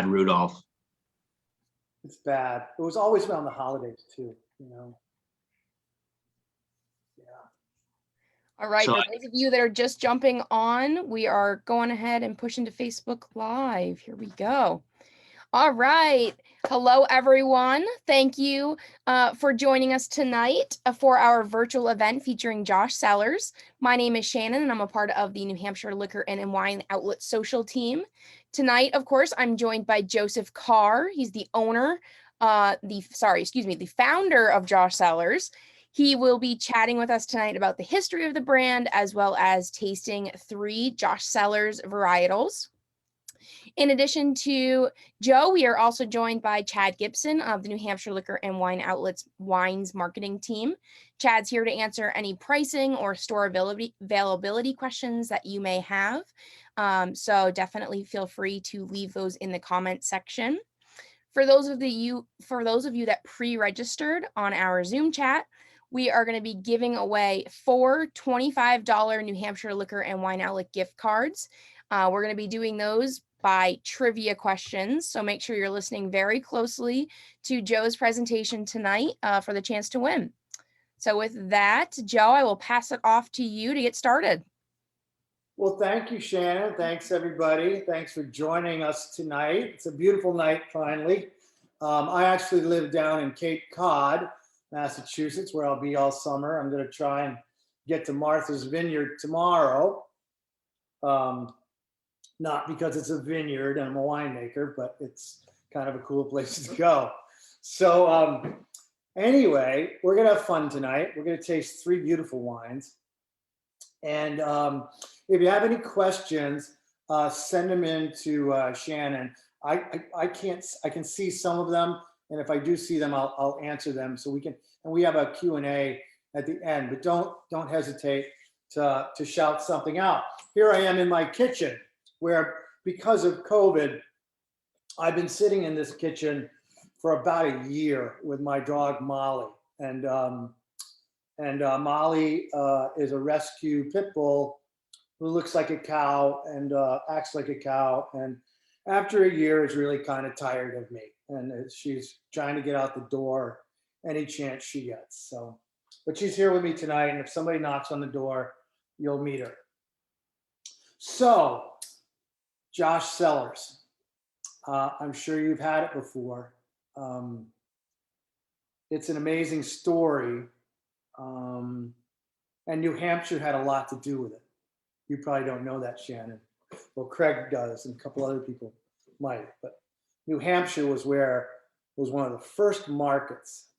bad, Rudolph. It's bad. It was always around the holidays too, you know. Yeah. All right, So for those of you that are just jumping on, we are going ahead and pushing to Facebook Live. Here we go. All right. Hello, everyone. Thank you for joining us tonight for our virtual event featuring Josh Cellars. My name is Shannon, and I'm a part of the New Hampshire Liquor and Wine Outlet social team. Tonight, of course, I'm joined by Joseph Carr. He's the owner, the founder of Josh Cellars. He will be chatting with us tonight about the history of the brand, as well as tasting 3 Josh Cellars varietals. In addition to Joe, we are also joined by Chad Gibson of the New Hampshire Liquor and Wine Outlet's Wines Marketing Team. Chad's here to answer any pricing or store availability questions that you may have. So definitely feel free to leave those in the comment section. For those of you that pre-registered on our Zoom chat, we are going to be giving away 4 $25 New Hampshire Liquor and Wine Outlet gift cards. We're going to be doing those by trivia questions. So make sure you're listening very closely to Joe's presentation tonight for the chance to win. So with that, Joe, I will pass it off to you to get started. Well, thank you, Shannon. Thanks, everybody. Thanks for joining us tonight. It's a beautiful night, finally. I actually live down in Cape Cod, Massachusetts, where I'll be all summer. I'm going to try and get to Martha's Vineyard tomorrow. Not because it's a vineyard and I'm a winemaker, but it's kind of a cool place to go. So anyway, we're going to have fun tonight. We're going to taste 3 beautiful wines. And if you have any questions, send them in to Shannon. I can see some of them, and if I do see them, I'll answer them. So we have a Q&A at the end, but don't hesitate to shout something out. Here I am in my kitchen, where because of COVID, I've been sitting in this kitchen for about a year with my dog Molly, and Molly is a rescue pit bull who looks like a cow and acts like a cow, and after a year is really kind of tired of me, and she's trying to get out the door any chance she gets. So, but she's here with me tonight, and if somebody knocks on the door, you'll meet her. So, Josh Cellars, I'm sure you've had it before. It's an amazing story, and New Hampshire had a lot to do with it. You probably don't know that, Shannon. Well, Craig does, and a couple other people might, but New Hampshire was one of the first markets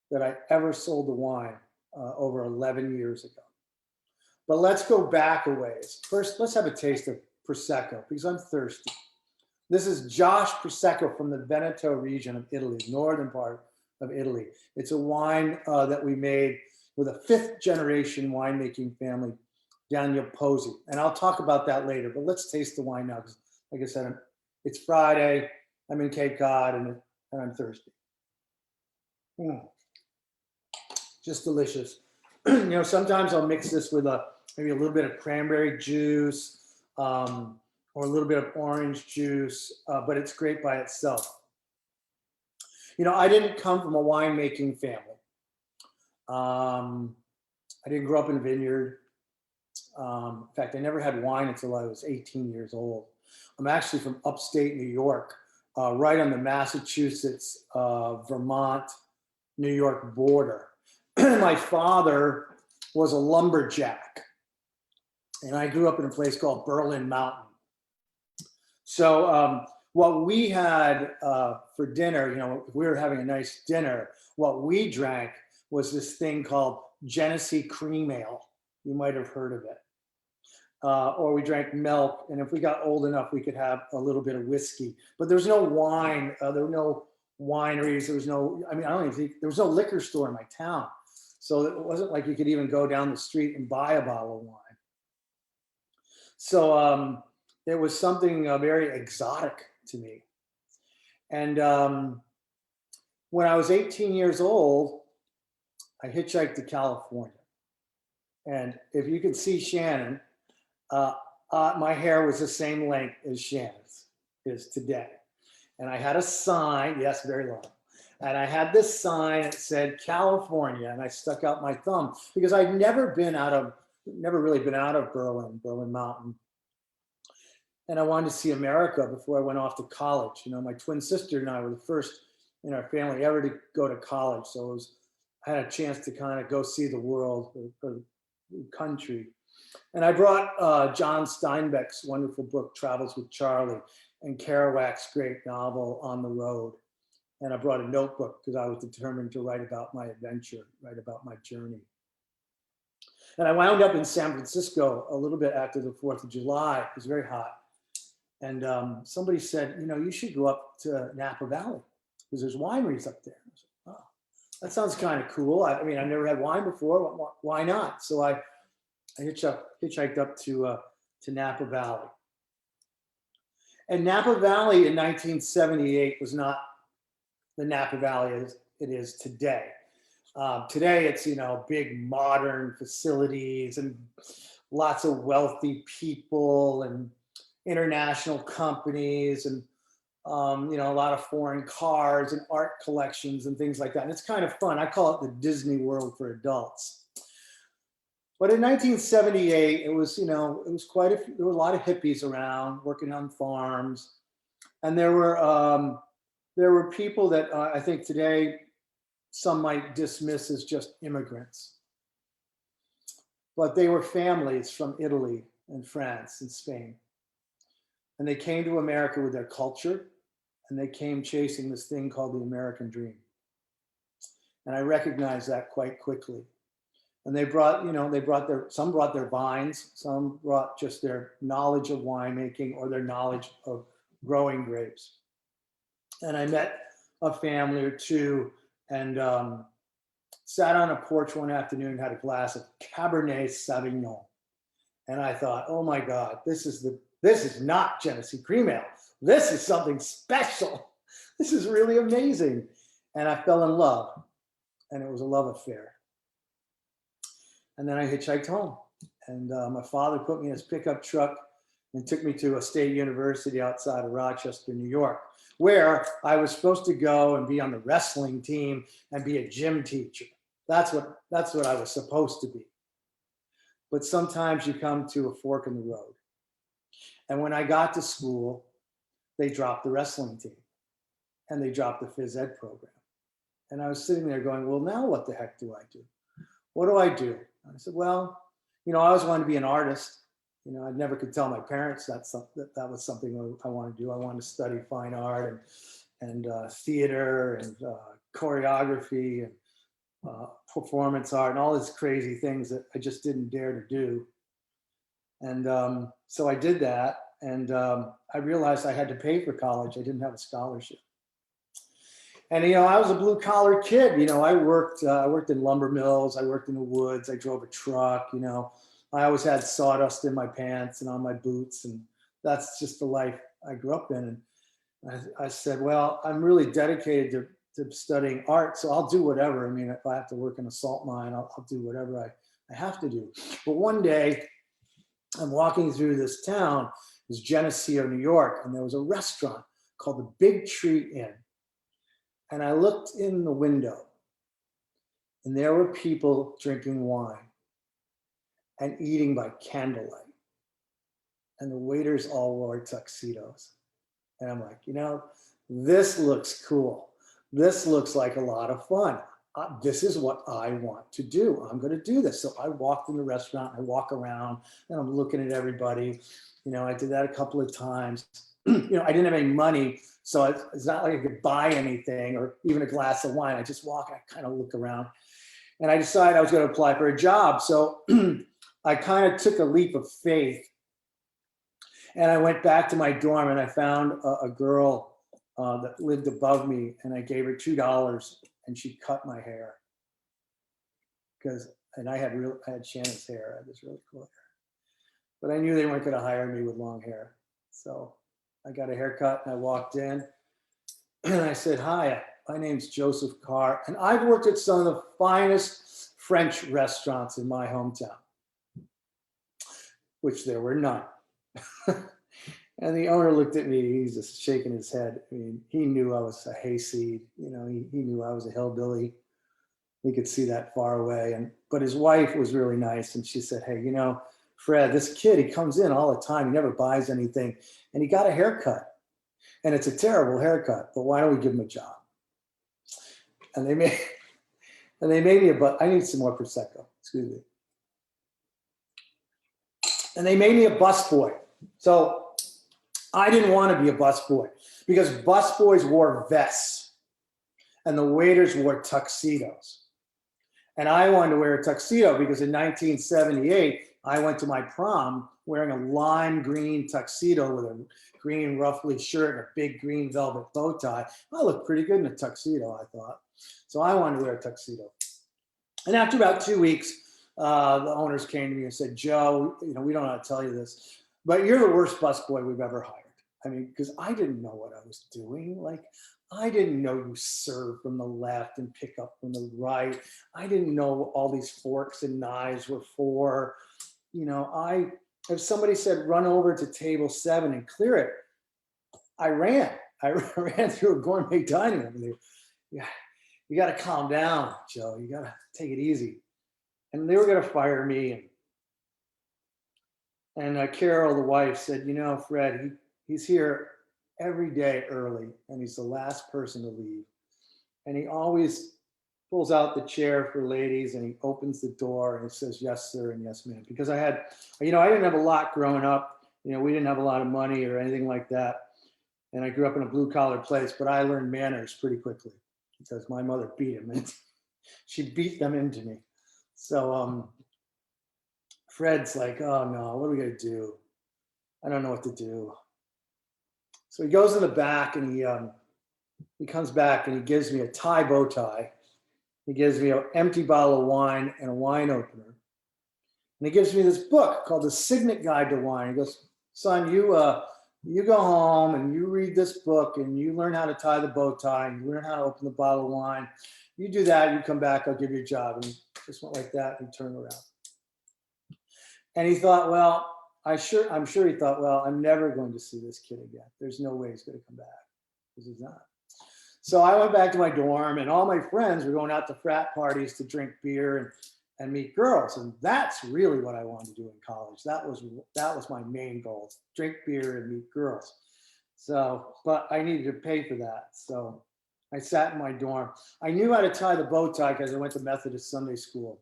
that I ever sold the wine over 11 years ago. But let's go back a ways. First, let's have a taste of Prosecco, because I'm thirsty. This is Josh Prosecco from the Veneto region of Italy, northern part of Italy. It's a wine that we made with a 5th generation winemaking family, Daniel Pozzi. And I'll talk about that later, but let's taste the wine now, because like I said, it's Friday, I'm in Cape Cod, and I'm thirsty. Just delicious. You know, sometimes I'll mix this with maybe a little bit of cranberry juice, or a little bit of orange juice, but it's great by itself. You know, I didn't come from a winemaking family. I didn't grow up in a vineyard. In fact, I never had wine until I was 18 years old. I'm actually from upstate New York, right on the Massachusetts, Vermont, New York border. My father was a lumberjack, and I grew up in a place called Berlin Mountain. So what we had for dinner, you know, if we were having a nice dinner, what we drank was this thing called Genesee Cream Ale. You might have heard of it. Or we drank milk, and if we got old enough, we could have a little bit of whiskey. But there was no wine. There were no wineries. There was no, I mean, I don't even think, there was no liquor store in my town. So it wasn't like you could even go down the street and buy a bottle of wine. So it was something very exotic to me. And when I was 18 years old, I hitchhiked to California. And if you could see Shannon, my hair was the same length as Shannon's is today. And I had a sign, yes, very long. And I had this sign that said California, and I stuck out my thumb because I'd never really been out of Berlin Mountain. And I wanted to see America before I went off to college. You know, my twin sister and I were the first in our family ever to go to college. So I had a chance to kind of go see the world or the country. And I brought John Steinbeck's wonderful book, Travels with Charlie, and Kerouac's great novel, On the Road. And I brought a notebook because I was determined to write about my adventure, write about my journey. And I wound up in San Francisco a little bit after the 4th of July. It was very hot. And somebody said, you know, you should go up to Napa Valley because there's wineries up there. I said, oh, that sounds kind of cool. I mean, I've never had wine before. Why not? So I hitchhiked up to Napa Valley. And Napa Valley in 1978 was not the Napa Valley as it is today. Today it's, you know, big modern facilities and lots of wealthy people and international companies and, you know, a lot of foreign cars and art collections and things like that. And it's kind of fun. I call it the Disney World for adults. But in 1978, it was, you know, it was there were a lot of hippies around working on farms. And there were people that I think today some might dismiss as just immigrants. But they were families from Italy and France and Spain. And they came to America with their culture, and they came chasing this thing called the American dream. And I recognized that quite quickly. And they brought, you know, some brought their vines, some brought just their knowledge of winemaking or their knowledge of growing grapes. And I met a family or two and sat on a porch one afternoon, had a glass of Cabernet Sauvignon. And I thought, oh my God, this is not Genesee Cream Ale. This is something special. This is really amazing. And I fell in love, and it was a love affair. And then I hitchhiked home, and my father put me in his pickup truck and took me to a state university outside of Rochester, New York, where I was supposed to go and be on the wrestling team and be a gym teacher. That's what I was supposed to be. But sometimes you come to a fork in the road. And when I got to school, they dropped the wrestling team and they dropped the phys ed program. And I was sitting there going, well, now what the heck do I do? What do I do? And I said, well, you know, I always wanted to be an artist. You know, I never could tell my parents that was something I wanted to do. I wanted to study fine art and theater and choreography and performance art and all these crazy things that I just didn't dare to do. And so I did that, and I realized I had to pay for college. I didn't have a scholarship. And, you know, I was a blue collar kid. You know, I worked in lumber mills. I worked in the woods. I drove a truck. You know, I always had sawdust in my pants and on my boots. And that's just the life I grew up in. And I said, well, I'm really dedicated to studying art. So I'll do whatever. I mean, if I have to work in a salt mine, I'll do whatever I have to do. But one day I'm walking through this town, it was Genesee, New York, and there was a restaurant called the Big Tree Inn. And I looked in the window, and there were people drinking wine and eating by candlelight. And the waiters all wore tuxedos. And I'm like, you know, this looks cool. This looks like a lot of fun. This is what I want to do. I'm going to do this. So I walked in the restaurant, I walk around, and I'm looking at everybody. You know, I did that a couple of times. You know, I didn't have any money, so it's not like I could buy anything or even a glass of wine. I just walk, I kind of look around, and I decided I was going to apply for a job. So I kind of took a leap of faith, and I went back to my dorm, and I found a girl that lived above me, and I gave her $2, and she cut my hair and I had Shannon's hair. I had this really cool hair, but I knew they weren't going to hire me with long hair, so I got a haircut and I walked in and I said, hi, my name's Joseph Carr, and I've worked at some of the finest French restaurants in my hometown, which there were none. And the owner looked at me, he's just shaking his head. I mean, he knew I was a hayseed, he knew I was a hillbilly. He could see that far away. But his wife was really nice. And she said, hey, Fred, this kid, he comes in all the time. He never buys anything. And he got a haircut. And it's a terrible haircut, but why don't we give him a job? And they made me I need some more Prosecco, excuse me. And they made me a busboy. So I didn't want to be a busboy because busboys wore vests and the waiters wore tuxedos. And I wanted to wear a tuxedo because in 1978, I went to my prom wearing a lime green tuxedo with a green ruffly shirt and a big green velvet bow tie. I looked pretty good in a tuxedo, I thought. So I wanted to wear a tuxedo. And after about 2 weeks, the owners came to me and said, Joe, we don't know how to tell you this, but you're the worst busboy we've ever hired. I mean, because I didn't know what I was doing. Like, I didn't know you serve from the left and pick up from the right. I didn't know what all these forks and knives were for. If somebody said, run over to table 7 and clear it, I ran. I ran through a gourmet dining room. Yeah, you got to calm down, Joe. You got to take it easy. And they were going to fire me. And Carol, the wife, said, Fred, he's here every day early, and he's the last person to leave. And he always pulls out the chair for ladies, and he opens the door, and he says, yes, sir, and yes, ma'am. Because I didn't have a lot growing up. We didn't have a lot of money or anything like that. And I grew up in a blue-collar place, but I learned manners pretty quickly because my mother beat him, and she beat them into me. So Fred's like, oh, no, what are we going to do? I don't know what to do. So he goes in the back, and he comes back, and he gives me a tie bow tie. He gives me an empty bottle of wine and a wine opener. And he gives me this book called The Signet Guide to Wine. He goes, son, you go home and you read this book and you learn how to tie the bow tie and you learn how to open the bottle of wine. You do that, you come back, I'll give you a job. And he just went like that and turned around. And he thought, well, I'm sure he thought, well, I'm never going to see this kid again. There's no way he's going to come back, because he's not. So I went back to my dorm, and all my friends were going out to frat parties to drink beer and meet girls. And that's really what I wanted to do in college. That was my main goal: drink beer and meet girls. So, but I needed to pay for that. So I sat in my dorm. I knew how to tie the bow tie because I went to Methodist Sunday school.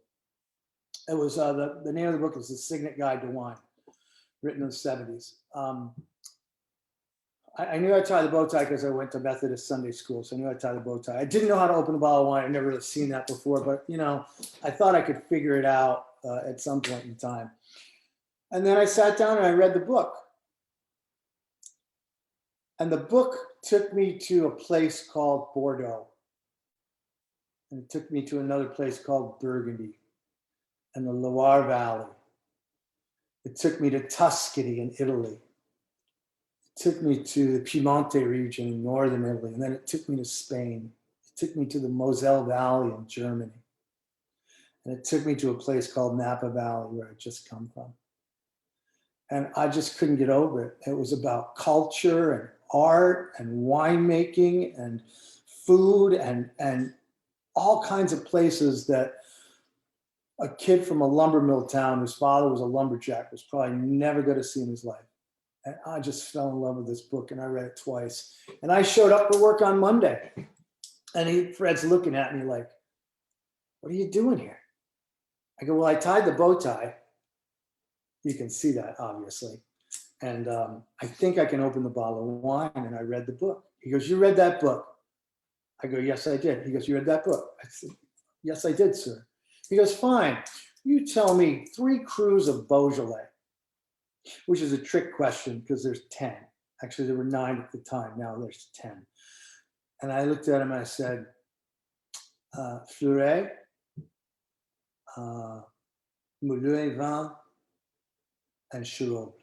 It was the name of the book is The Signet Guide to Wine, written in the 70s. I knew how to tie the bow tie because I went to Methodist Sunday school, so I knew how to tie the bow tie. I didn't know how to open a bottle of wine. I'd never really seen that before, but I thought I could figure it out at some point in time. And then I sat down and I read the book. And the book took me to a place called Bordeaux. And it took me to another place called Burgundy and the Loire Valley. It took me to Tuscany in Italy. It took me to the Piemonte region in northern Italy. And then it took me to Spain. It took me to the Moselle Valley in Germany. And it took me to a place called Napa Valley, where I just come from. And I just couldn't get over it. It was about culture and art and winemaking and food and all kinds of places that a kid from a lumber mill town whose father was a lumberjack was probably never going to see in his life. And I just fell in love with this book, and I read it twice. And I showed up for work on Monday. And Fred's looking at me like, what are you doing here? I go, well, I tied the bow tie. You can see that, obviously. And I think I can open the bottle of wine. And I read the book. He goes, you read that book? I go, yes, I did. He goes, you read that book? I said, yes, I did, sir. He goes, fine. You tell me 3 crus of Beaujolais, which is a trick question because there's 10. Actually, there were 9 at the time. Now there's 10. And I looked at him and I said, Fleuret, Moulin Vin, and Chirot.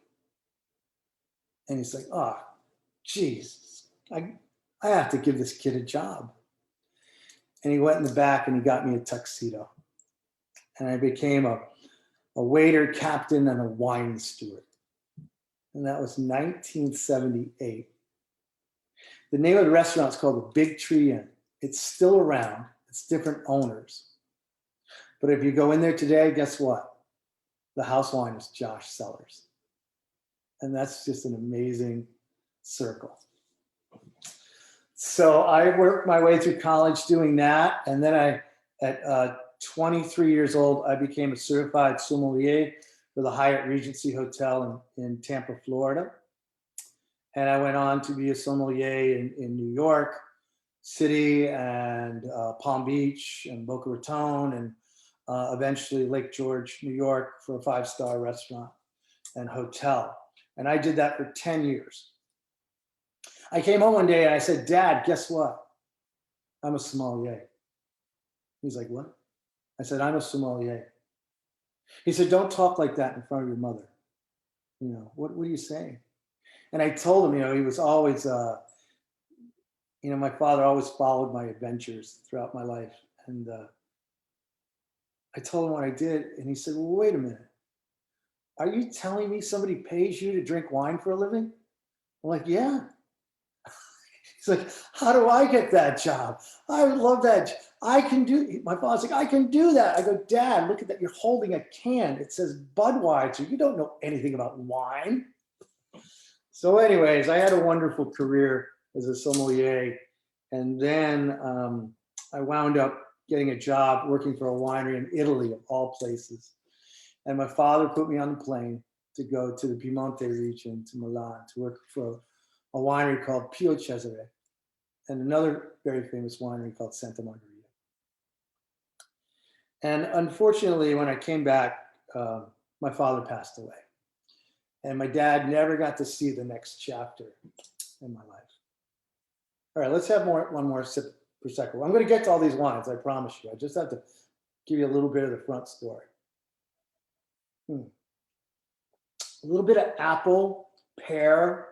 And he's like, oh, geez, I have to give this kid a job. And he went in the back and he got me a tuxedo. And I became a waiter, captain, and a wine steward. and that was 1978. The name of the restaurant is called the Big Tree Inn. It's still around. It's different owners. But if you go in there today, guess what? The house wine is Josh Cellars. And that's just an amazing circle. So I worked my way through college doing that. And then at 23 years old, I became a certified sommelier for the Hyatt Regency Hotel in Tampa, Florida. And I went on to be a sommelier in New York City and Palm Beach and Boca Raton and eventually Lake George, New York for a 5-star restaurant and hotel. And I did that for 10 years. I came home one day and I said, Dad, guess what? I'm a sommelier. He's like, what? I said, I'm a sommelier. He said, don't talk like that in front of your mother. You know, what are you saying? And I told him, you know, he was always, you know, my father always followed my adventures throughout my life. And I told him what I did. And he said, well, wait a minute. Are you telling me somebody pays you to drink wine for a living? I'm like, yeah. He's like, how do I get that job? I would love that. I can do, my father's like, I can do that. I go, Dad, look at that. You're holding a can. It says Budweiser. You don't know anything about wine. So anyways, I had a wonderful career as a sommelier. And then I wound up getting a job working for a winery in Italy, of all places. And my father put me on the plane to go to the Piemonte region, to Milan, to work for a winery called Pio Cesare and another very famous winery called Santa Margherita. And unfortunately, when I came back, my father passed away. And my dad never got to see the next chapter in my life. All right, let's have one more sip of Prosecco. I'm going to get to all these wines, I promise you. I just have to give you a little bit of the front story. A little bit of apple, pear,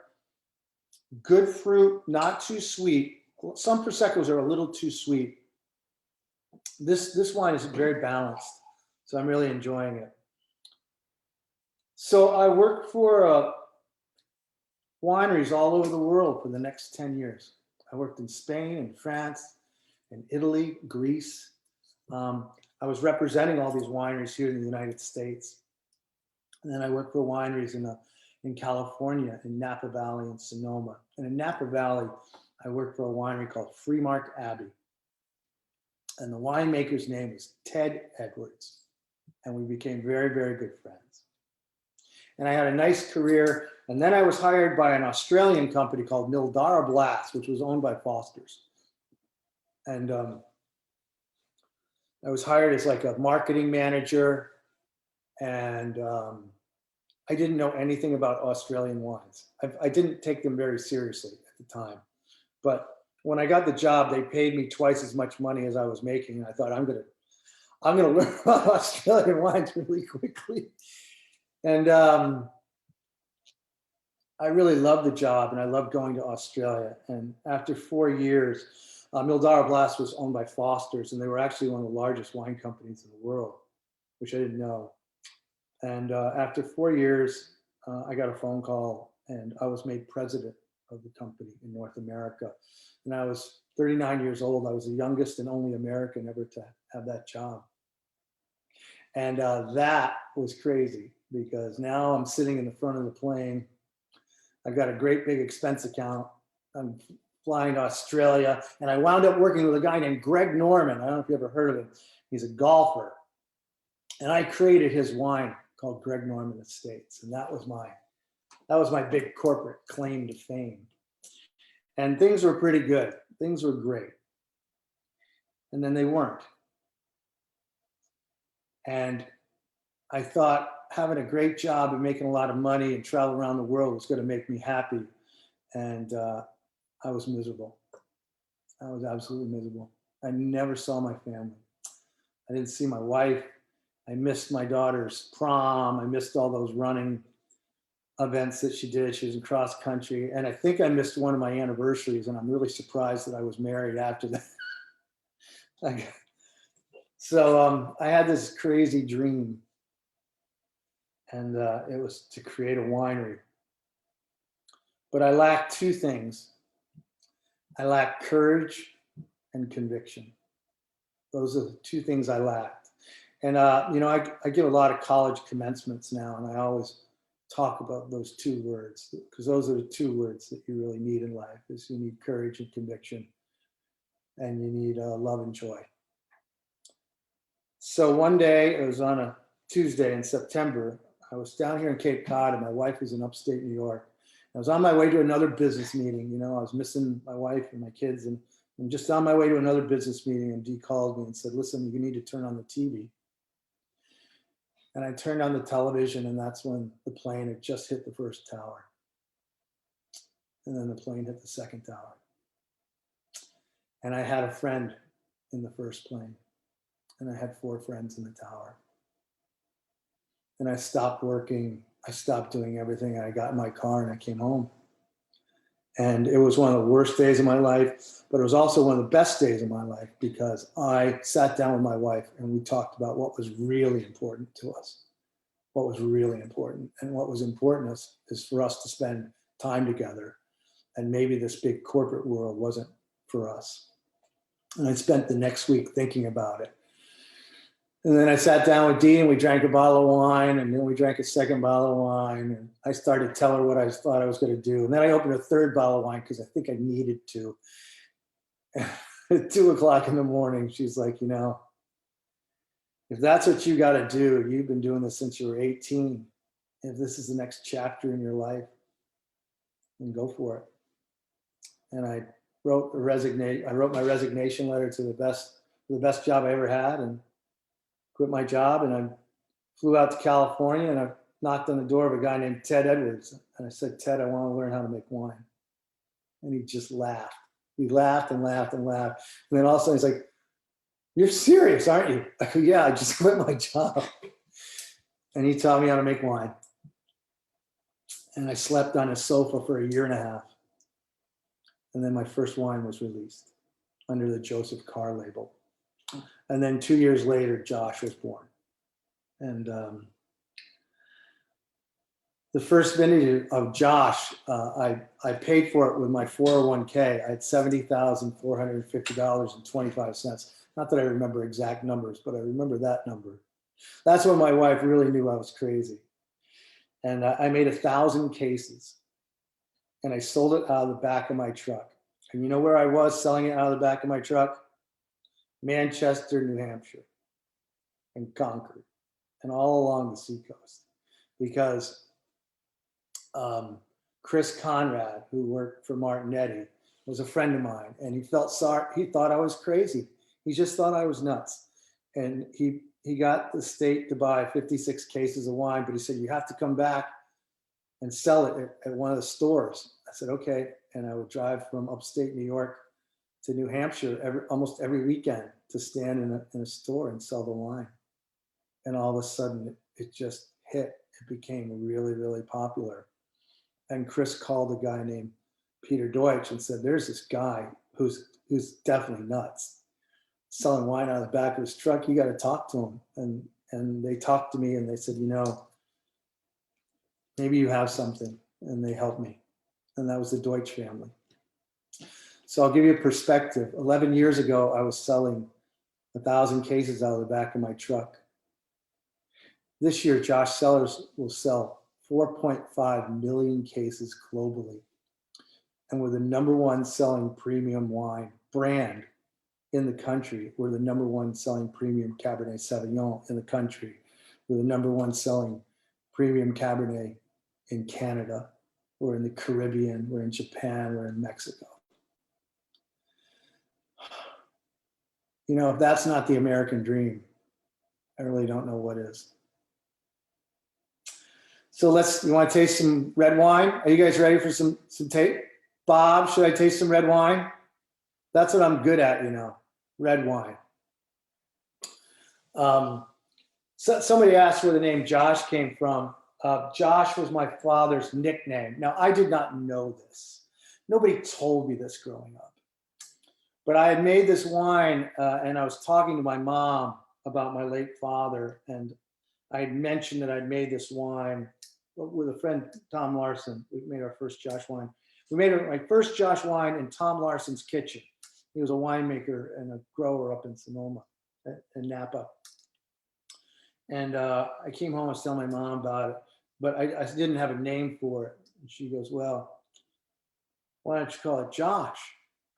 good fruit, not too sweet. Some Proseccos are a little too sweet. This wine is very balanced, so I'm really enjoying it. So I worked for wineries all over the world for the next 10 years. I worked in Spain and France and Italy, Greece. I was representing all these wineries here in the United States. And then I worked for wineries in California, in Napa Valley and Sonoma. And in Napa Valley, I worked for a winery called Freemark Abbey. And the winemaker's name was Ted Edwards. And we became very, very good friends. And I had a nice career. And then I was hired by an Australian company called Mildara Blast, which was owned by Foster's. And I was hired as like a marketing manager. And I didn't know anything about Australian wines. I didn't take them very seriously at the time. But when I got the job, they paid me twice as much money as I was making. And I thought, I'm gonna learn about Australian wines really quickly. And I really loved the job and I loved going to Australia. And after 4 years, Mildara Blast was owned by Foster's, and they were actually one of the largest wine companies in the world, which I didn't know. And after 4 years, I got a phone call and I was made president of the company in North America. And I was 39 years old. I was the youngest and only American ever to have that job. And that was crazy because now I'm sitting in the front of the plane. I've got a great big expense account. I'm flying to Australia, and I wound up working with a guy named Greg Norman. I don't know if you ever heard of him. He's a golfer. And I created his wine called Greg Norman Estates. And that was my big corporate claim to fame. And things were pretty good. Things were great. And then they weren't. And I thought having a great job and making a lot of money and travel around the world was going to make me happy. And I was miserable. I was absolutely miserable. I never saw my family. I didn't see my wife. I missed my daughter's prom. I missed all those running events that she did. She was in cross country. And I think I missed one of my anniversaries. And I'm really surprised that I was married after that. So I had this crazy dream. And it was to create a winery but I lack two things. I lack courage and conviction. Those are the two things I lacked. And, I give a lot of college commencements now, and I always talk about those two words, because those are the two words that you really need in life. Is you need courage and conviction, and you need love and joy. So one day, it was on a Tuesday in September, I was down here in Cape Cod, and my wife was in upstate New York. I was on my way to another business meeting. I was missing my wife and my kids, and I'm just on my way to another business meeting, and Dee called me and said, listen, you need to turn on the TV. And I turned on the television, and that's when the plane had just hit the first tower. And then the plane hit the second tower. And I had a friend in the first plane, and I had 4 friends in the tower. And I stopped working. I stopped doing everything. I got in my car and I came home. And it was one of the worst days of my life, but it was also one of the best days of my life, because I sat down with my wife and we talked about what was really important to us, what was really important. And what was important is for us to spend time together. And maybe this big corporate world wasn't for us. And I spent the next week thinking about it. And then I sat down with Dee and we drank a bottle of wine, and then we drank a second bottle of wine. And I started telling her what I thought I was going to do. And then I opened a third bottle of wine because I think I needed to. At 2:00 in the morning, she's like, if that's what you got to do, you've been doing this since you were 18. If this is the next chapter in your life, then go for it. And I wrote my resignation letter to the best job I ever had, and quit my job. And I flew out to California, and I knocked on the door of a guy named Ted Edwards. And I said, Ted, I want to learn how to make wine. And he just laughed. He laughed and laughed and laughed. And then all of a sudden he's like, you're serious, aren't you? I go, yeah, I just quit my job. And he taught me how to make wine. And I slept on his sofa for 1.5 years. And then my first wine was released under the Joseph Carr label. And then 2 years later, Josh was born. And the first vintage of Josh, I paid for it with my 401k. I had $70,450.25. Not that I remember exact numbers, but I remember that number. That's when my wife really knew I was crazy. And I made 1,000 cases, and I sold it out of the back of my truck. And you know where I was selling it out of the back of my truck? Manchester, New Hampshire, and Concord, and all along the seacoast. Because Chris Conrad, who worked for Martinetti, was a friend of mine, and he felt sorry. He thought I was crazy. He just thought I was nuts. And he got the state to buy 56 cases of wine, but he said, you have to come back and sell it at one of the stores. I said, okay. And I would drive from upstate New York to New Hampshire almost every weekend to stand in a store and sell the wine. And all of a sudden it just hit. It became really, really popular. And Chris called a guy named Peter Deutsch and said, there's this guy who's definitely nuts, selling wine out of the back of his truck. You got to talk to him. And they talked to me, and they said, maybe you have something. And they helped me. And that was the Deutsch family. So I'll give you a perspective. 11 years ago, I was selling 1,000 cases out of the back of my truck. This year, Josh Cellars will sell 4.5 million cases globally. And we're the #1 selling premium wine brand in the country. We're the #1 selling premium Cabernet Sauvignon in the country. We're the #1 selling premium Cabernet in Canada. We're in the Caribbean. We're in Japan. We're in Mexico. If that's not the American dream, I really don't know what is. So you want to taste some red wine? Are you guys ready for some taste? Bob, should I taste some red wine? That's what I'm good at, red wine. So somebody asked where the name Josh came from. Josh was my father's nickname. Now, I did not know this. Nobody told me this growing up. But I had made this wine, and I was talking to my mom about my late father, and I had mentioned that I'd made this wine with a friend, Tom Larson. We made our first Josh wine. We made my first Josh wine in Tom Larson's kitchen. He was a winemaker and a grower up in Sonoma in Napa. And I came home, I was telling my mom about it, but I didn't have a name for it. And she goes, well, why don't you call it Josh?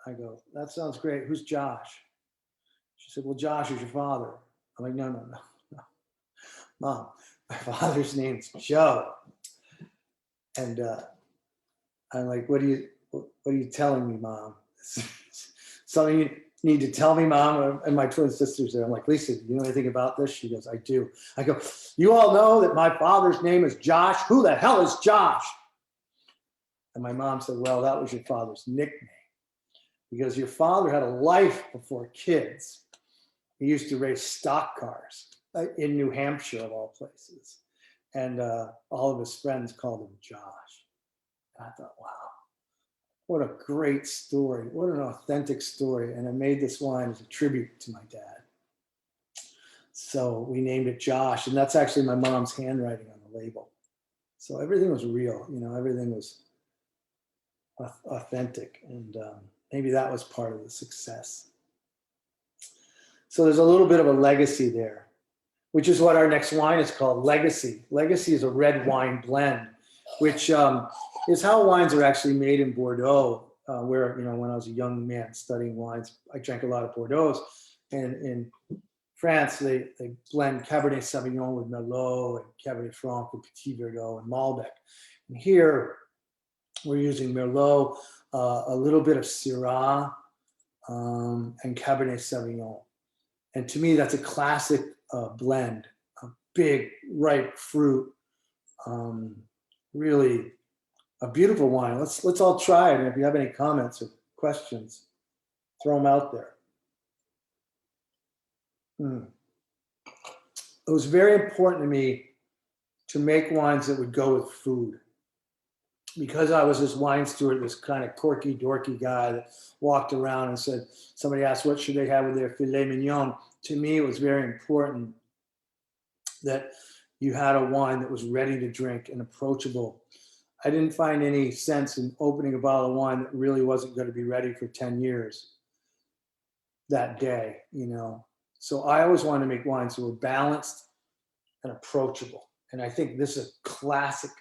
I go, that sounds great. Who's Josh? She said, well, Josh is your father. I'm like, no. Mom, my father's name's Joe. And I'm like, what are you telling me, Mom? Something you need to tell me, Mom? And my twin sister's there. I'm like, Lisa, do you know anything about this? She goes, I do. I go, you all know that my father's name is Josh. Who the hell is Josh? And my mom said, well, that was your father's nickname because your father had a life before kids. He used to race stock cars in New Hampshire, of all places. And all of his friends called him Josh. And I thought, wow, what a great story. What an authentic story. And I made this wine as a tribute to my dad. So we named it Josh. And that's actually my mom's handwriting on the label. So everything was real, everything was authentic. And maybe that was part of the success. So there's a little bit of a legacy there, which is what our next wine is called, Legacy. Legacy is a red wine blend, which is how wines are actually made in Bordeaux, where, when I was a young man studying wines, I drank a lot of Bordeaux. And in France, they blend Cabernet Sauvignon with Merlot and Cabernet Franc and Petit Verdot and Malbec. And here, we're using Merlot, a little bit of Syrah, and Cabernet Sauvignon. And to me, that's a classic blend, a big, ripe fruit, really a beautiful wine. Let's all try it. And if you have any comments or questions, throw them out there. It was very important to me to make wines that would go with food. Because I was this wine steward, this kind of quirky, dorky guy that walked around and said, somebody asked, what should they have with their filet mignon? To me, it was very important that you had a wine that was ready to drink and approachable. I didn't find any sense in opening a bottle of wine that really wasn't going to be ready for 10 years that day, So I always wanted to make wines that were balanced and approachable. And I think this is a classic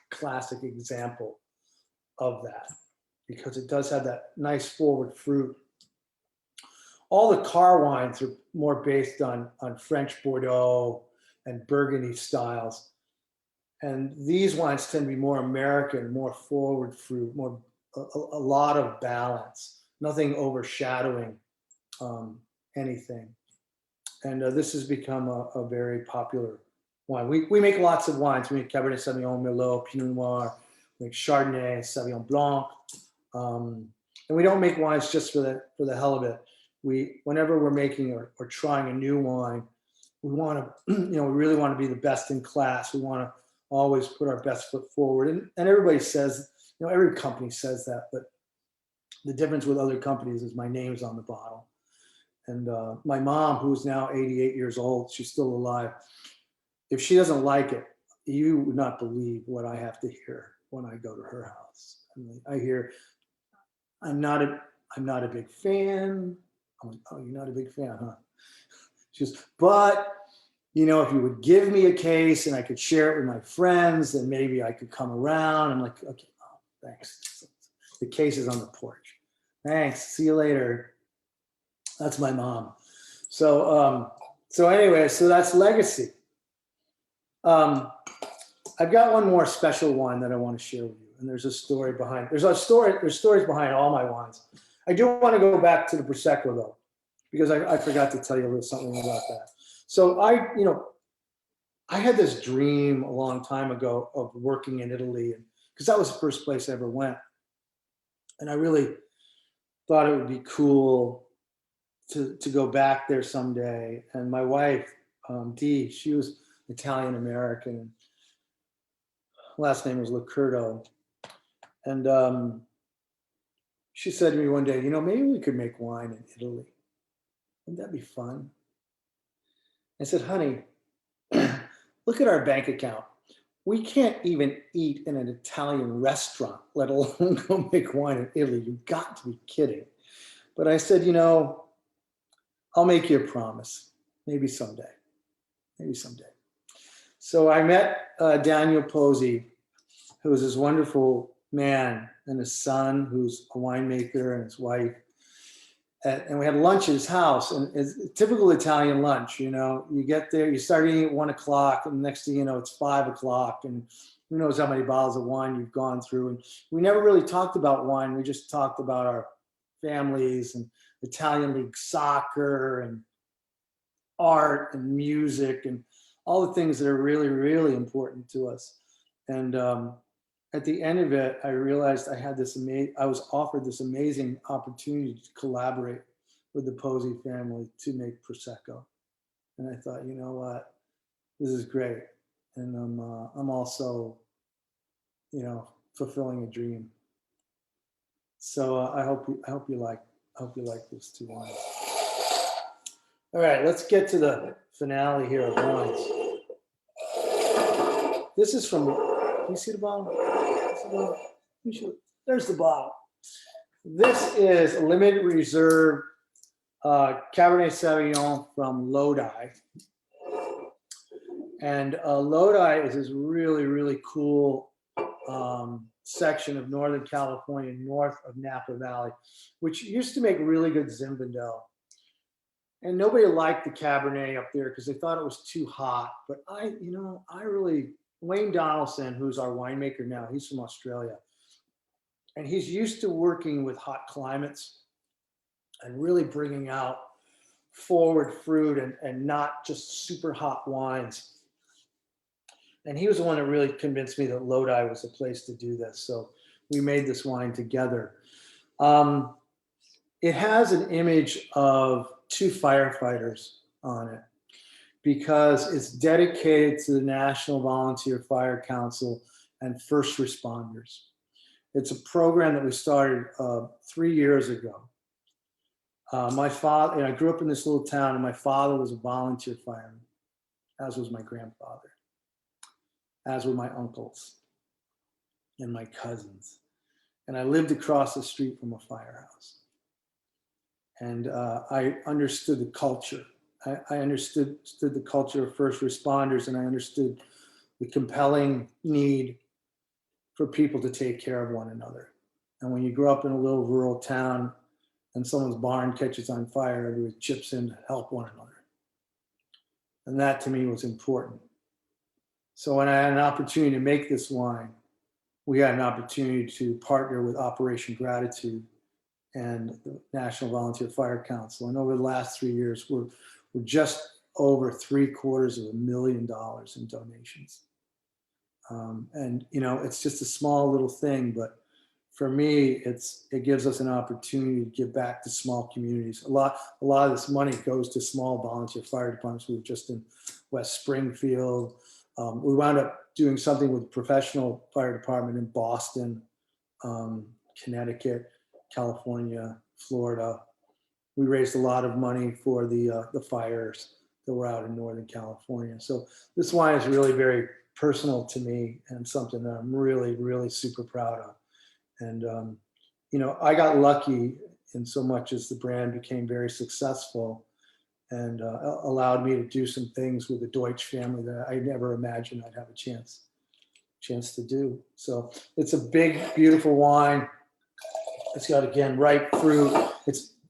example of that, because it does have that nice forward fruit. All the Carr wines are more based on French Bordeaux and Burgundy styles. And these wines tend to be more American, more forward fruit, a lot of balance, nothing overshadowing anything. And this has become a very popular wine. We make lots of wines. We make Cabernet Sauvignon, Merlot, Pinot Noir, we make Chardonnay, Sauvignon Blanc. And we don't make wines just for the hell of it. Whenever we're making or trying a new wine, we want to, we really want to be the best in class. We want to always put our best foot forward. And everybody says, every company says that, but the difference with other companies is my name's on the bottle. And my mom, who's now 88 years old, she's still alive. If she doesn't like it, you would not believe what I have to hear when I go to her house. I hear, I'm not a big fan. I'm like, oh, you're not a big fan, huh? She goes, but if you would give me a case and I could share it with my friends, then maybe I could come around. I'm like, okay, thanks. The case is on the porch. Thanks. See you later. That's my mom. So anyway, so that's Legacy. I've got one more special wine that I want to share with you. And there's stories behind all my wines. I do want to go back to the Prosecco though, because I forgot to tell you a little something about that. So I had this dream a long time ago of working in Italy, because that was the first place I ever went. And I really thought it would be cool to go back there someday. And my wife, Dee, she was Italian American. Last name was Licurdo. And she said to me one day, maybe we could make wine in Italy. Wouldn't that be fun? I said, honey, look at our bank account. we can't even eat in an Italian restaurant, let alone go make wine in Italy. You've got to be kidding. But I said, I'll make you a promise. Maybe someday. Maybe someday. So I met Daniel Posey, who is this wonderful man, and his son, who's a winemaker, and his wife. And we had lunch at his house, and it's a typical Italian lunch. You get there, you start eating at 1:00, and the next thing you know, it's 5:00, and who knows how many bottles of wine you've gone through. And we never really talked about wine. We just talked about our families and Italian league soccer and art and music and all the things that are really, really important to us. And at the end of it, I realized I was offered this amazing opportunity to collaborate with the Posey family to make Prosecco. And I thought, you know what, this is great. And I'm also, fulfilling a dream. So I hope you like this too. Wines. All right, let's get to the finale here of wines. This is from, can you see the bottle? There's the bottle. This is a limited reserve Cabernet Sauvignon from Lodi. And Lodi is this really, really cool section of Northern California, north of Napa Valley, which used to make really good Zinfandel. And nobody liked the Cabernet up there because they thought it was too hot. But Wayne Donaldson, who's our winemaker now, he's from Australia. And he's used to working with hot climates and really bringing out forward fruit and not just super hot wines. And he was the one that really convinced me that Lodi was a place to do this. So we made this wine together. It has an image of 2 firefighters on it because it's dedicated to the National Volunteer Fire Council and first responders. It's a program that we started 3 years ago. My father, I grew up in this little town, and my father was a volunteer fireman, as was my grandfather, as were my uncles and my cousins. And I lived across the street from a firehouse. And I understood the culture. I understood the culture of first responders, and I understood the compelling need for people to take care of one another. And when you grow up in a little rural town and someone's barn catches on fire, everybody chips in to help one another. And that to me was important. So when I had an opportunity to make this wine, we had an opportunity to partner with Operation Gratitude and the National Volunteer Fire Council. And over the last 3 years, we're just over $750,000 in donations. And it's just a small little thing, but for me, it gives us an opportunity to give back to small communities. A lot of this money goes to small volunteer fire departments. We were just in West Springfield. We wound up doing something with the professional fire department in Boston, Connecticut, California, Florida. We raised a lot of money for the fires that were out in Northern California. So this wine is really very personal to me and something that I'm really, really super proud of. And, I got lucky in so much as the brand became very successful and allowed me to do some things with the Deutsch family that I never imagined I'd have a chance to do. So it's a big, beautiful wine. It's got, again, ripe fruit.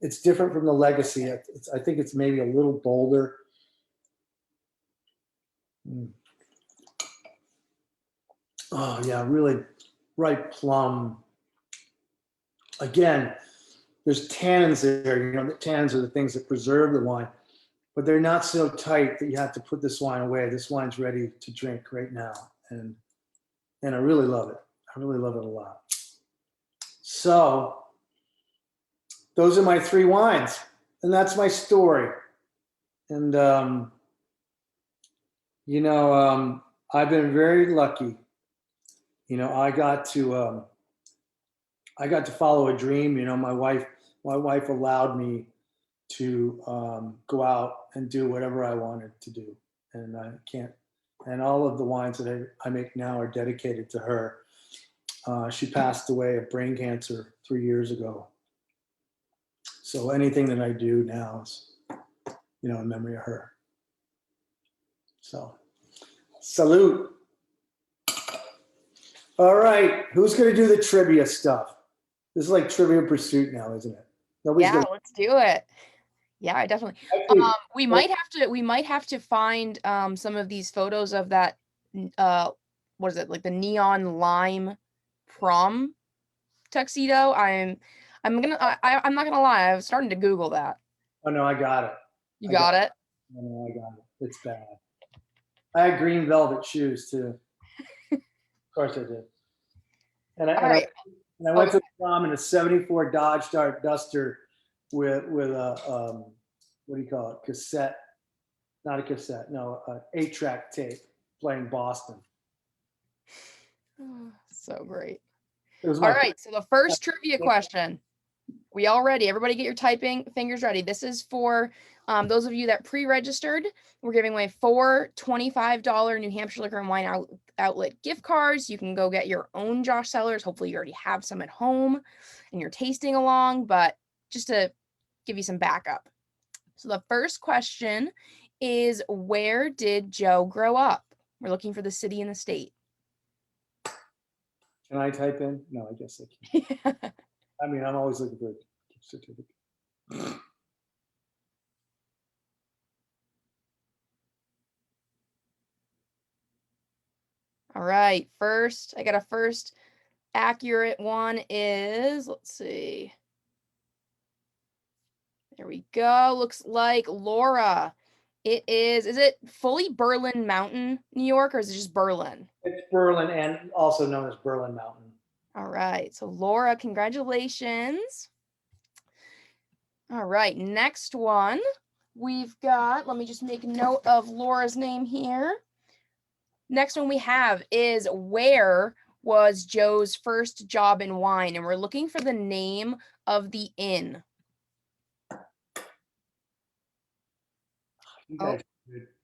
It's different from the Legacy. I think it's maybe a little bolder. Oh yeah, really ripe plum. Again, there's tannins there. The tannins are the things that preserve the wine, but they're not so tight that you have to put this wine away. This wine's ready to drink right now, and I really love it. I really love it a lot. So those are my 3 wines, and that's my story. And I've been very lucky. I got to follow a dream. My wife allowed me to go out and do whatever I wanted to do, and I can't And all of the wines that I make now are dedicated to her. She passed away of brain cancer 3 years ago. So anything that I do now is, in memory of her. So, salute. All right, who's going to do the trivia stuff? This is like Trivia Pursuit now, isn't it? Nobody's Yeah, let's do it. Yeah, definitely. Actually, We might have to find some of these photos of that what is it, like the neon lime prom tuxedo. I'm not gonna lie, I was starting to Google that. Oh no, I got it. You got it? Oh, no, I got it. It's bad. I had green velvet shoes too. Of course I did. And All right. I went to the prom in a '74 Dodge Dart Duster with a what do you call it? Cassette, not a cassette, no, 8-track tape playing Boston. So great. It was All right, so the first trivia question. We all ready? Everybody get your typing fingers ready. This is for those of you that pre-registered. We're giving away 4 $25 New Hampshire Liquor and Wine Outlet gift cards. You can go get your own Josh Cellars. Hopefully you already have some at home and you're tasting along, but just to give you some backup. So the first question is, where did Joe grow up? We're looking for the city and the state. Can I type in? No, I guess I can. I mean, I'm always looking for a certificate. All right, I got a first accurate one is, let's see. There we go. Looks like Laura. Is it fully Berlin Mountain, New York, or is it just Berlin? It's Berlin, and also known as Berlin Mountain. All right, so Laura, congratulations. All right, next one we've got, let me just make note of Laura's name here. Next one we have is, where was Joe's first job in wine? And we're looking for the name of the inn.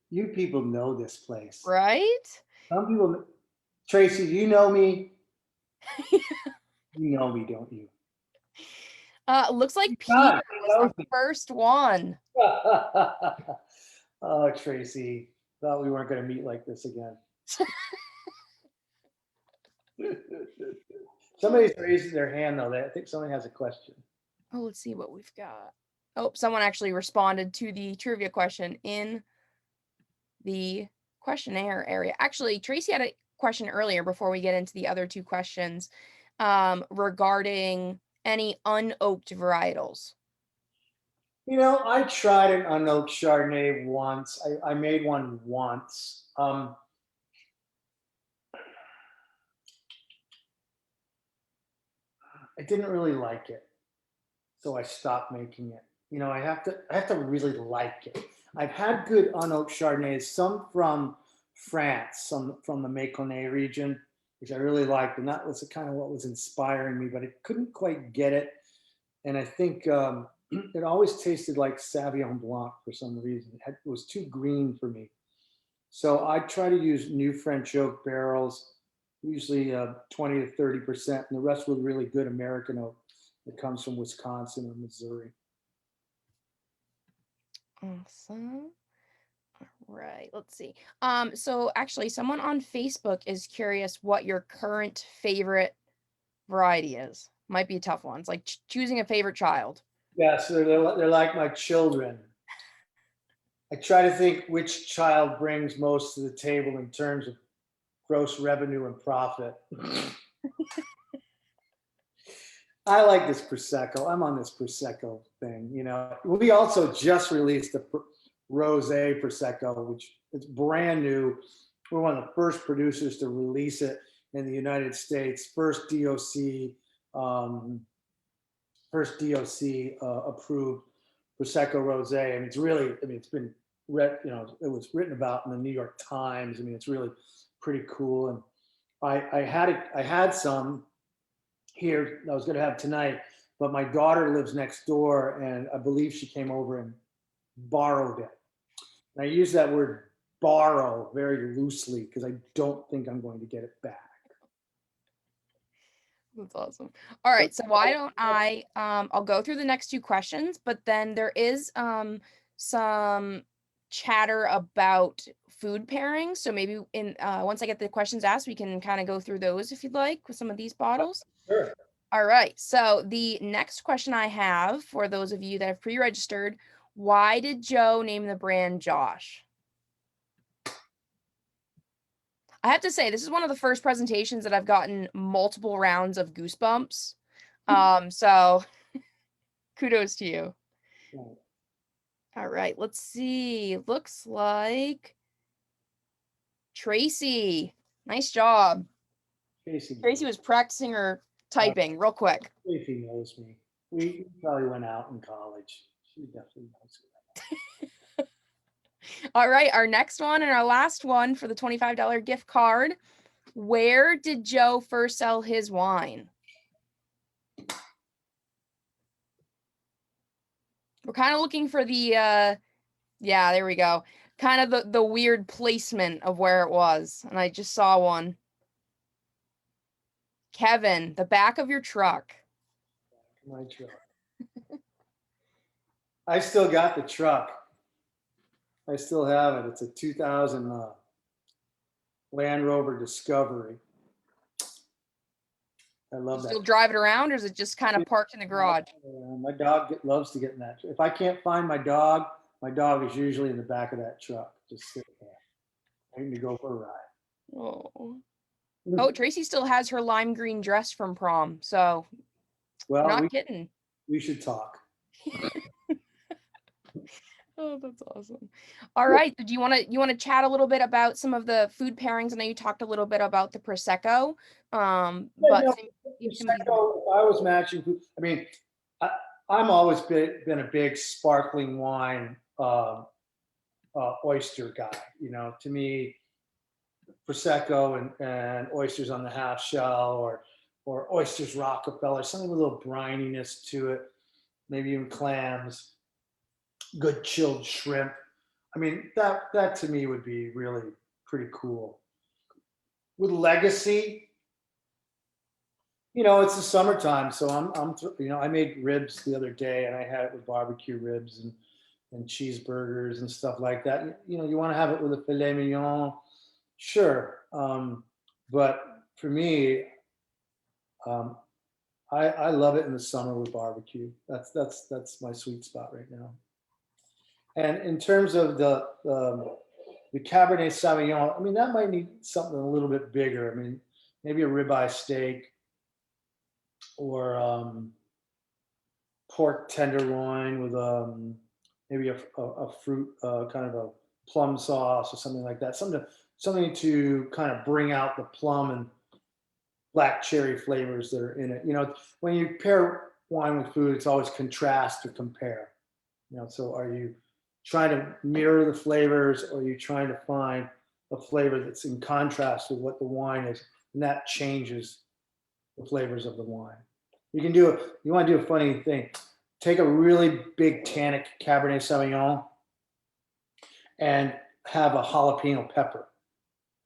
You people know this place. Right? Some people, Tracy, you know me. You know me, don't you? Looks like Peter was the first one. Oh, Tracy, thought we weren't going to meet like this again. Somebody's raising their hand though. I think somebody has a question. Oh, let's see what we've got. Oh, someone actually responded to the trivia question in the questionnaire area. Actually, Tracy had a question earlier before we get into the other two questions regarding any unoaked varietals. I tried an unoaked Chardonnay once. I made one once. I didn't really like it, so I stopped making it. I have to really like it. I've had good unoaked Chardonnays, some from France, some from the Mâconnais region, which I really liked, and that was kind of what was inspiring me, but I couldn't quite get it. And I think it always tasted like Sauvignon Blanc for some reason. It was too green for me. So I try to use new French oak barrels, usually 20 to 30%, and the rest with really good American oak that comes from Wisconsin or Missouri. Awesome. All right, let's see. So actually, someone on Facebook is curious what your current favorite variety is. Might be a tough one. It's like choosing a favorite child. Yes, they're like my children. I try to think which child brings most to the table in terms of gross revenue and profit. I like this Prosecco. I'm on this Prosecco thing. We also just released a Rosé Prosecco, which it's brand new. We're one of the first producers to release it in the United States. First DOC approved Prosecco Rosé. It's been read. It was written about in the New York Times. It's really pretty cool. And I had some here I was going to have tonight, but my daughter lives next door, and I believe she came over and borrowed it. And I use that word borrow very loosely because I don't think I'm going to get it back. That's awesome. All right, so why don't I'll go through the next two questions, but then there is some chatter about food pairings. So maybe in once I get the questions asked, we can kind of go through those if you'd like with some of these bottles. Sure. All right, so the next question I have for those of you that have pre-registered, why did Joe name the brand Josh? I have to say, this is one of the first presentations that I've gotten multiple rounds of goosebumps. So kudos to you. Right. All right, let's see. Looks like Tracy. Nice job. Tracy was practicing her typing real quick. Tracy knows me. We probably went out in college. She definitely knows me. All right, our next one and our last one for the $25 gift card. Where did Joe first sell his wine? We're kind of looking for the, yeah, there we go. Kind of the weird placement of where it was. And I just saw one. Kevin, the back of your truck. My truck. I still got the truck. I still have it. It's a 2000 Land Rover Discovery. I love that. Still drive it around, or is it just kind of parked in the garage? My dog loves to get in that. If I can't find my dog is usually in the back of that truck, just sitting there, waiting to go for a ride. Oh. Oh, Tracy still has her lime green dress from prom, so Well, not kidding. We should talk. Oh, that's awesome. All right. Do you want to chat a little bit about some of the food pairings? I know you talked a little bit about the Prosecco. But Prosecco, I was matching food. I mean, I'm always been a big sparkling wine oyster guy. You know, to me, Prosecco and oysters on the half shell, or oysters Rockefeller, something with a little brininess to it, maybe even clams, good chilled shrimp. I mean, that to me would be really pretty cool. With Legacy, you know, it's the summertime, so I made ribs the other day, and I had it with barbecue ribs and cheeseburgers and stuff like that. You know, you want to have it with a filet mignon, sure. But for me, I love it in the summer with barbecue. That's my sweet spot right now. And in terms of the Cabernet Sauvignon, I mean, that might need something a little bit bigger. I mean, maybe a ribeye steak, or pork tenderloin with maybe a fruit, kind of a plum sauce or something like that. Something to kind of bring out the plum and black cherry flavors that are in it. You know, when you pair wine with food, it's always contrast or compare. You know, so are you trying to mirror the flavors, or are you trying to find a flavor that's in contrast with what the wine is, and that changes the flavors of the wine. You want to do a funny thing. Take a really big tannic Cabernet Sauvignon and have a jalapeno pepper.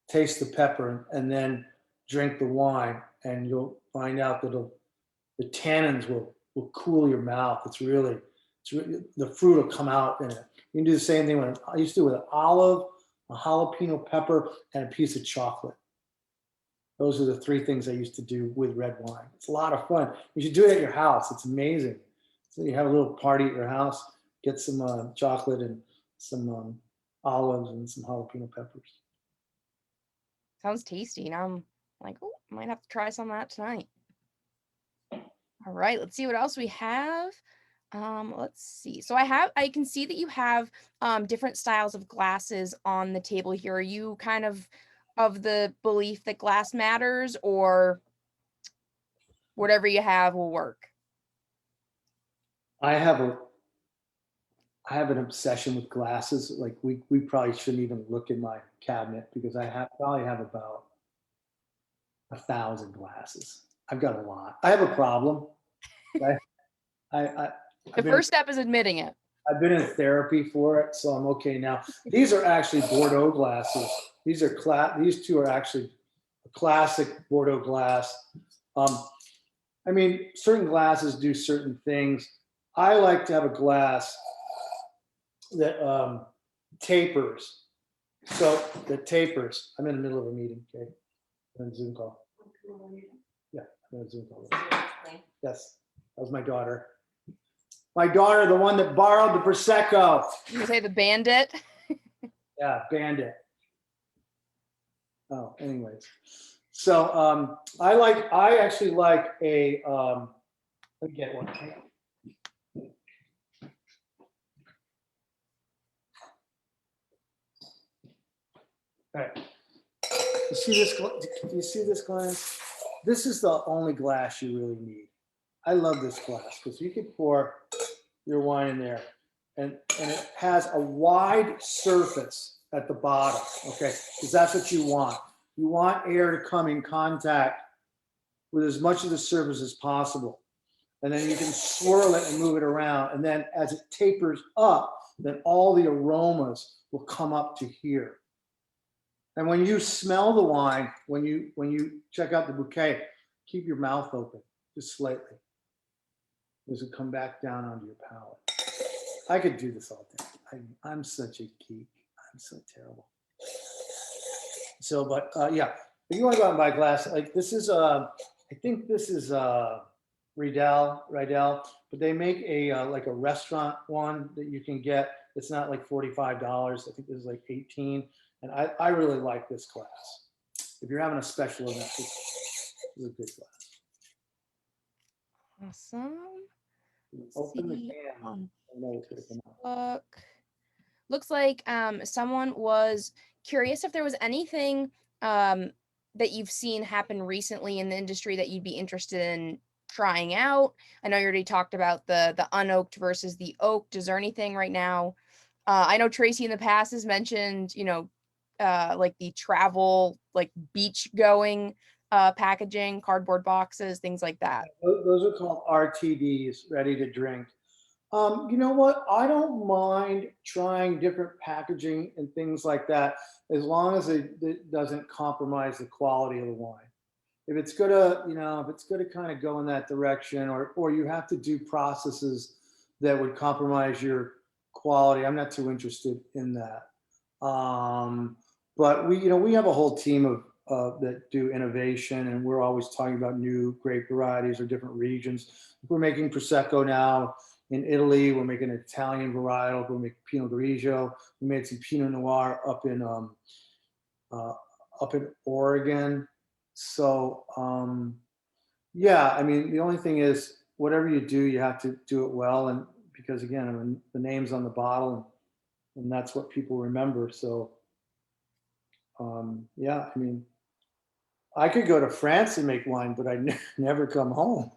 Taste the pepper and then drink the wine, and you'll find out that the tannins will cool your mouth. It's really the fruit will come out in it. You can do the same thing I used to do with an olive, a jalapeno pepper, and a piece of chocolate. Those are the three things I used to do with red wine. It's a lot of fun. You should do it at your house. It's amazing. So you have a little party at your house, get some chocolate and some olives and some jalapeno peppers. Sounds tasty. Now I'm like, oh, I might have to try some of that tonight. All right, let's see what else we have. Let's see. So I can see that you have different styles of glasses on the table here. Are you kind of the belief that glass matters, or whatever you have will work? I have an obsession with glasses. Like we probably shouldn't even look in my cabinet, because I probably have about 1,000 glasses. I've got a lot. I have a problem. The first step is admitting it. I've been in therapy for it, so I'm okay now. These are actually Bordeaux glasses. These two are actually a classic Bordeaux glass. I mean, certain glasses do certain things. I like to have a glass that tapers. So that tapers. I'm in the middle of a meeting, okay? I'm on a Zoom call. Yeah, I'm on a Zoom call. Yes, that was my daughter. My daughter, the one that borrowed the Prosecco. You say the bandit? Yeah, bandit. Oh, anyways. So I actually like a let me get one. All right. You see this? Do you see this glass? This is the only glass you really need. I love this glass because you can pour your wine in there, and it has a wide surface at the bottom. Okay, because that's what you want. You want air to come in contact with as much of the surface as possible, and then you can swirl it and move it around. And then as it tapers up, then all the aromas will come up to here. And when you smell the wine, when you check out the bouquet, keep your mouth open just slightly. Does it come back down onto your palate? I could do this all day. I'm such a geek. I'm so terrible. So, but yeah, if you want to go out and buy glass, like this is I think this is Riedel, but they make a like a restaurant one that you can get. It's not like $45. I think this is like 18. And I really like this glass. If you're having a special event, it's a good glass. Awesome. Open the See can. on I know it's gonna come out. Facebook. Looks like someone was curious if there was anything that you've seen happen recently in the industry that you'd be interested in trying out. I know you already talked about the unoaked versus the oaked. Is there anything right now? I know Tracy in the past has mentioned, like the travel, like beach going packaging, cardboard boxes, things like that. Those are called RTDs, ready to drink. You know what? I don't mind trying different packaging and things like that, as long as it doesn't compromise the quality of the wine. If it's gonna, if it's gonna kind of go in that direction, or you have to do processes that would compromise your quality, I'm not too interested in that. But we have a whole team of that do innovation, and we're always talking about new grape varieties or different regions. We're making Prosecco now in Italy. We're making an Italian varietal. We're making Pinot Grigio. We made some Pinot Noir up in Oregon. So yeah, I mean, the only thing is, whatever you do, you have to do it well, and because again, I mean, the name's on the bottle, and that's what people remember. So yeah, I mean, I could go to France and make wine, but I'd never come home.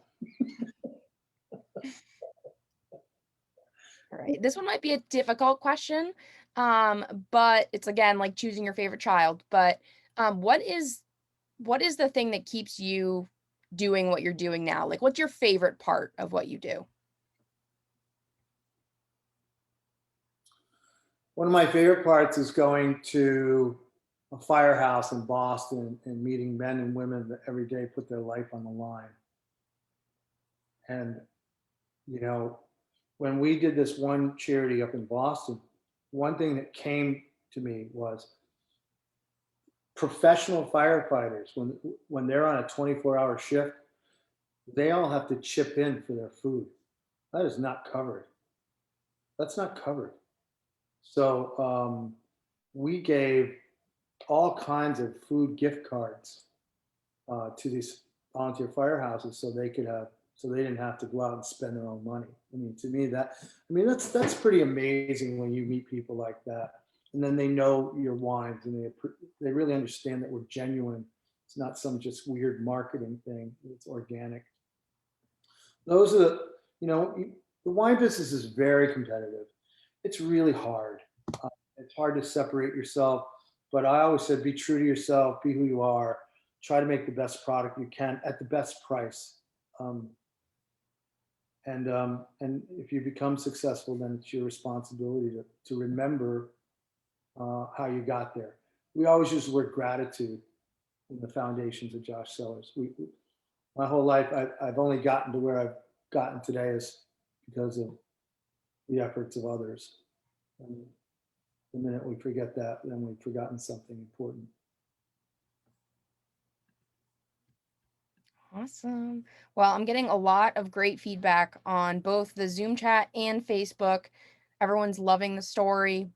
All right. This one might be a difficult question, but it's again like choosing your favorite child. But what is the thing that keeps you doing what you're doing now? Like, what's your favorite part of what you do? One of my favorite parts is going to a firehouse in Boston and meeting men and women that every day put their life on the line. And, when we did this one charity up in Boston, one thing that came to me was professional firefighters, when they're on a 24-hour shift, they all have to chip in for their food. That is not covered. That's not covered. So we gave all kinds of food gift cards to these volunteer firehouses so they didn't have to go out and spend their own money. I mean, to me, that's pretty amazing when you meet people like that, and then they know your wines and they really understand that we're genuine. It's not some just weird marketing thing. It's organic. Those are the wine business is very competitive. It's really hard. It's hard to separate yourself, but I always said, be true to yourself, be who you are, try to make the best product you can at the best price. And if you become successful, then it's your responsibility to remember how you got there. We always use the word gratitude in the foundations of Josh Cellars. My whole life, I've only gotten to where I've gotten today is because of the efforts of others. And the minute we forget that, then we've forgotten something important. Awesome. Well, I'm getting a lot of great feedback on both the Zoom chat and Facebook. Everyone's loving the story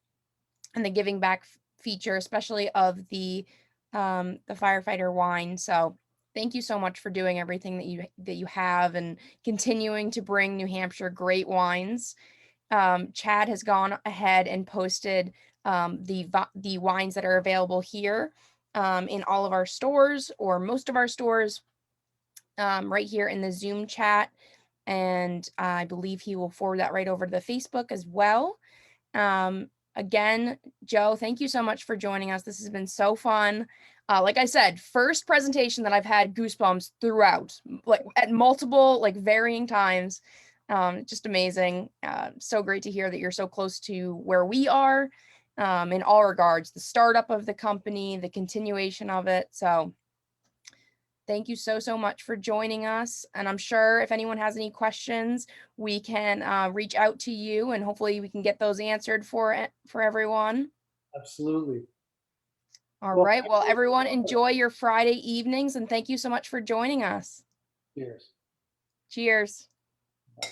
and the giving back feature, especially of the firefighter wine. So thank you so much for doing everything that you have and continuing to bring New Hampshire great wines. Chad has gone ahead and posted the wines that are available here in all of our stores or most of our stores right here in the Zoom chat. And I believe he will forward that right over to the Facebook as well. Again, Joe, thank you so much for joining us. This has been so fun. Like I said, first presentation that I've had goosebumps throughout, like at multiple, like varying times. Just amazing. So great to hear that you're so close to where we are in all regards, the startup of the company, the continuation of it. So thank you so much for joining us. And I'm sure if anyone has any questions, we can reach out to you and hopefully we can get those answered for everyone. Absolutely. All right. Well, everyone enjoy your Friday evenings and thank you so much for joining us. Cheers. Cheers. Bye.